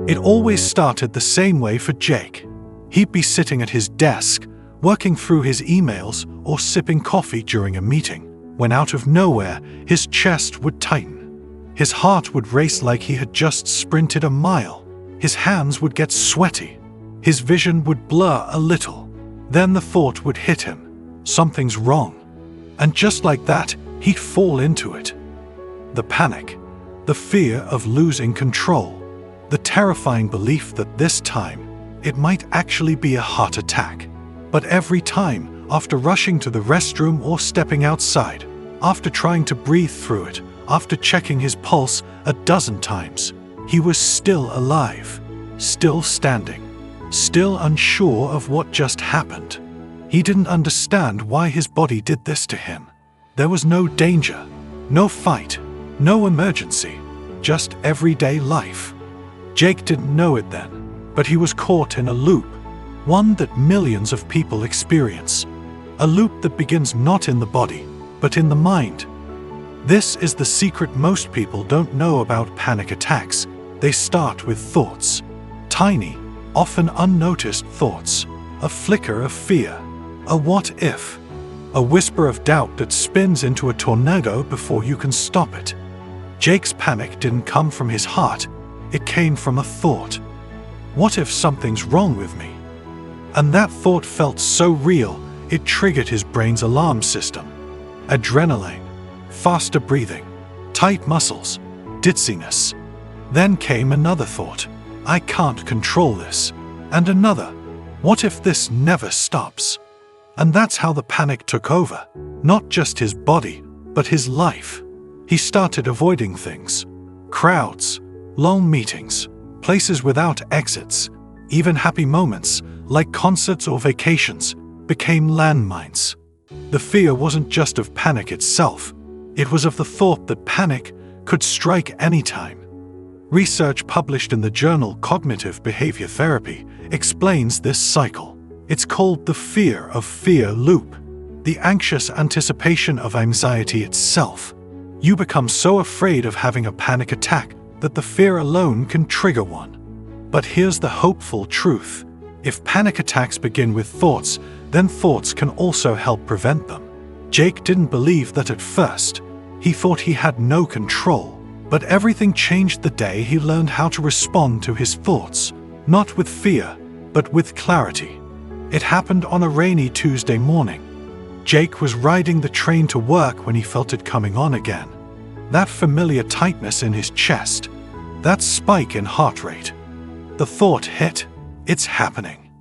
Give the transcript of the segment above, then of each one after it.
It always started the same way for Jake. He'd be sitting at his desk, working through his emails or sipping coffee during a meeting, when out of nowhere, his chest would tighten. His heart would race like he had just sprinted a mile. His hands would get sweaty. His vision would blur a little. Then the thought would hit him. Something's wrong. And just like that, he'd fall into it. The panic, the fear of losing control, the terrifying belief that this time, it might actually be a heart attack. But every time, after rushing to the restroom or stepping outside, after trying to breathe through it, after checking his pulse a dozen times, he was still alive, still standing, still unsure of what just happened. He didn't understand why his body did this to him. There was no danger, no fight, no emergency, just everyday life. Jake didn't know it then, but he was caught in a loop, one that millions of people experience. A loop that begins not in the body, but in the mind. This is the secret most people don't know about panic attacks. They start with thoughts. Tiny, often unnoticed thoughts. A flicker of fear. A what if. A whisper of doubt that spins into a tornado before you can stop it. Jake's panic didn't come from his heart. It came from a thought. What if something's wrong with me? And that thought felt so real, it triggered his brain's alarm system. Adrenaline, faster breathing, tight muscles, dizziness. Then came another thought. I can't control this. And another. What if this never stops? And that's how the panic took over. Not just his body, but his life. He started avoiding things. Crowds, long meetings, places without exits, even happy moments, like concerts or vacations, became landmines. The fear wasn't just of panic itself, it was of the thought that panic could strike anytime. Research published in the journal Cognitive Behavior Therapy explains this cycle. It's called the fear of fear loop, the anxious anticipation of anxiety itself. You become so afraid of having a panic attack that the fear alone can trigger one. But here's the hopeful truth. If panic attacks begin with thoughts, then thoughts can also help prevent them. Jake didn't believe that at first. He thought he had no control. But everything changed the day he learned how to respond to his thoughts, not with fear, but with clarity. It happened on a rainy Tuesday morning. Jake was riding the train to work when he felt it coming on again. That familiar tightness in his chest, that spike in heart rate. The thought hit, it's happening.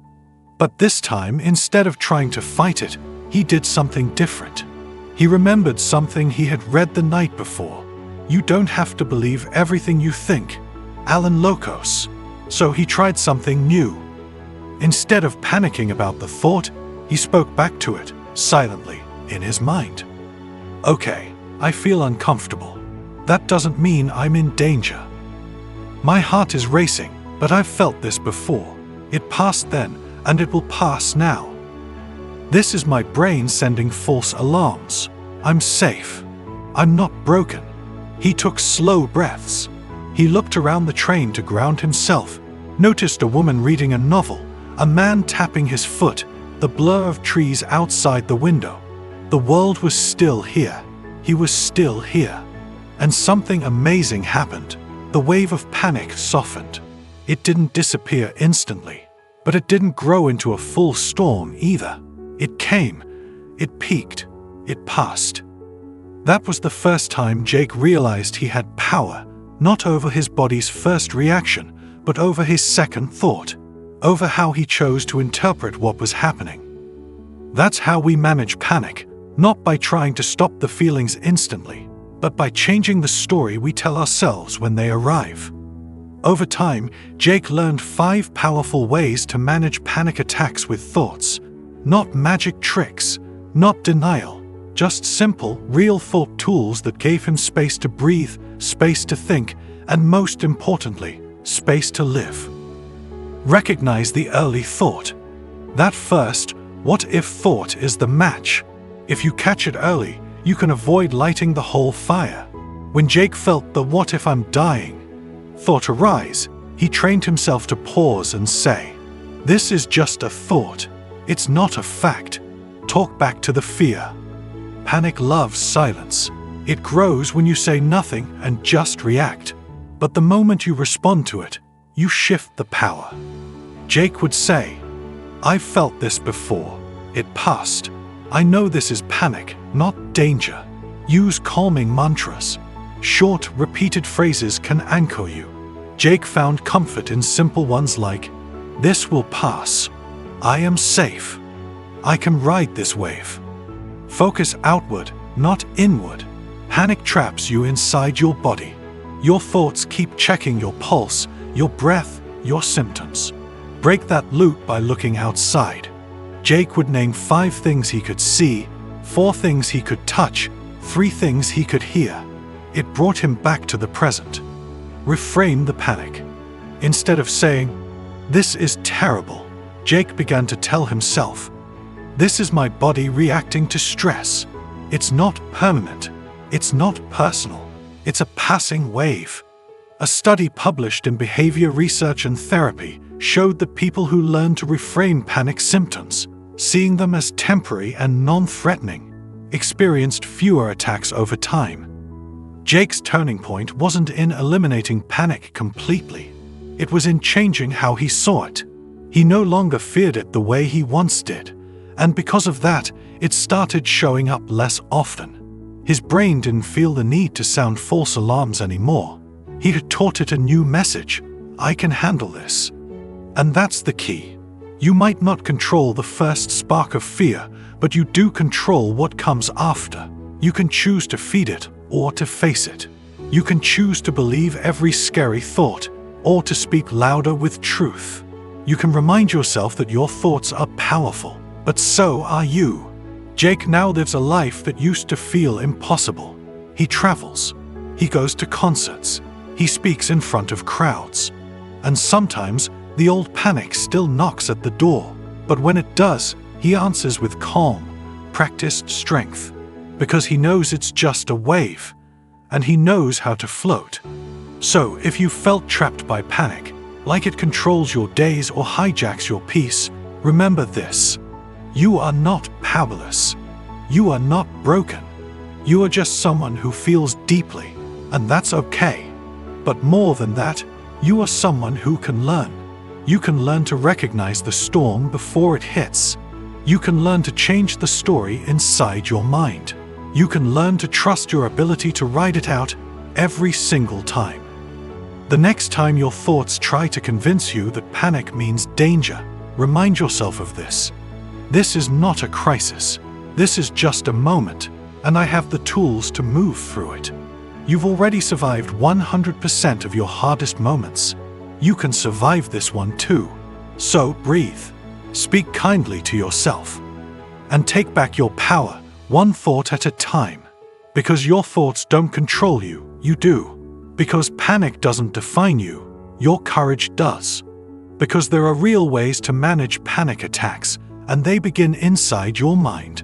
But this time, instead of trying to fight it, he did something different. He remembered something he had read the night before. You don't have to believe everything you think. Alan Locos. So he tried something new. Instead of panicking about the thought, he spoke back to it, silently, in his mind. Okay, I feel uncomfortable. That doesn't mean I'm in danger. My heart is racing, but I've felt this before. It passed then, and it will pass now. This is my brain sending false alarms. I'm safe. I'm not broken. He took slow breaths. He looked around the train to ground himself, noticed a woman reading a novel, a man tapping his foot, the blur of trees outside the window. The world was still here. He was still here. And something amazing happened. The wave of panic softened. It didn't disappear instantly, but it didn't grow into a full storm either. It came, it peaked, it passed. That was the first time Jake realized he had power, not over his body's first reaction, but over his second thought, over how he chose to interpret what was happening. That's how we manage panic, not by trying to stop the feelings instantly, but by changing the story we tell ourselves when they arrive. Over time, Jake learned 5 powerful ways to manage panic attacks with thoughts. Not magic tricks, not denial, just simple, real thought tools that gave him space to breathe, space to think, and most importantly, space to live. Recognize the early thought. That first, what if thought is the match. If you catch it early, you can avoid lighting the whole fire. When Jake felt the what if I'm dying thought arise, He trained himself to pause and say, "This is just a thought. It's not a fact." Talk back to the fear. Panic loves silence. It grows when you say nothing and just react. But the moment you respond to it, you shift the power. Jake would say, "I've felt this before. It passed. I know this is panic, not danger." Use calming mantras. Short, repeated phrases can anchor you. Jake found comfort in simple ones like, "This will pass. I am safe. I can ride this wave." Focus outward, not inward. Panic traps you inside your body. Your thoughts keep checking your pulse, your breath, your symptoms. Break that loop by looking outside. Jake would name 5 things he could see, 4 things he could touch, 3 things he could hear. It brought him back to the present. Reframe the panic. Instead of saying, "This is terrible," Jake began to tell himself, "This is my body reacting to stress. It's not permanent. It's not personal. It's a passing wave." A study published in Behavior Research and Therapy showed that people who learned to reframe panic symptoms, seeing them as temporary and non-threatening, experienced fewer attacks over time. Jake's turning point wasn't in eliminating panic completely. It was in changing how he saw it. He no longer feared it the way he once did, and because of that, it started showing up less often. His brain didn't feel the need to sound false alarms anymore. He had taught it a new message: "I can handle this." And that's the key. You might not control the first spark of fear, but you do control what comes after. You can choose to feed it or to face it. You can choose to believe every scary thought or to speak louder with truth. You can remind yourself that your thoughts are powerful, but so are you. Jake now lives a life that used to feel impossible. He travels. He goes to concerts. He speaks in front of crowds. And sometimes, the old panic still knocks at the door, but when it does, he answers with calm, practiced strength, because he knows it's just a wave, and he knows how to float. So, if you felt trapped by panic, like it controls your days or hijacks your peace, remember this: you are not powerless. You are not broken. You are just someone who feels deeply, and that's okay. But more than that, you are someone who can learn. You can learn to recognize the storm before it hits. You can learn to change the story inside your mind. You can learn to trust your ability to ride it out every single time. The next time your thoughts try to convince you that panic means danger, remind yourself of this. This is not a crisis. This is just a moment, and I have the tools to move through it. You've already survived 100% of your hardest moments. You can survive this one too. So breathe. Speak kindly to yourself. And take back your power, one thought at a time. Because your thoughts don't control you, you do. Because panic doesn't define you, your courage does. Because there are real ways to manage panic attacks, and they begin inside your mind.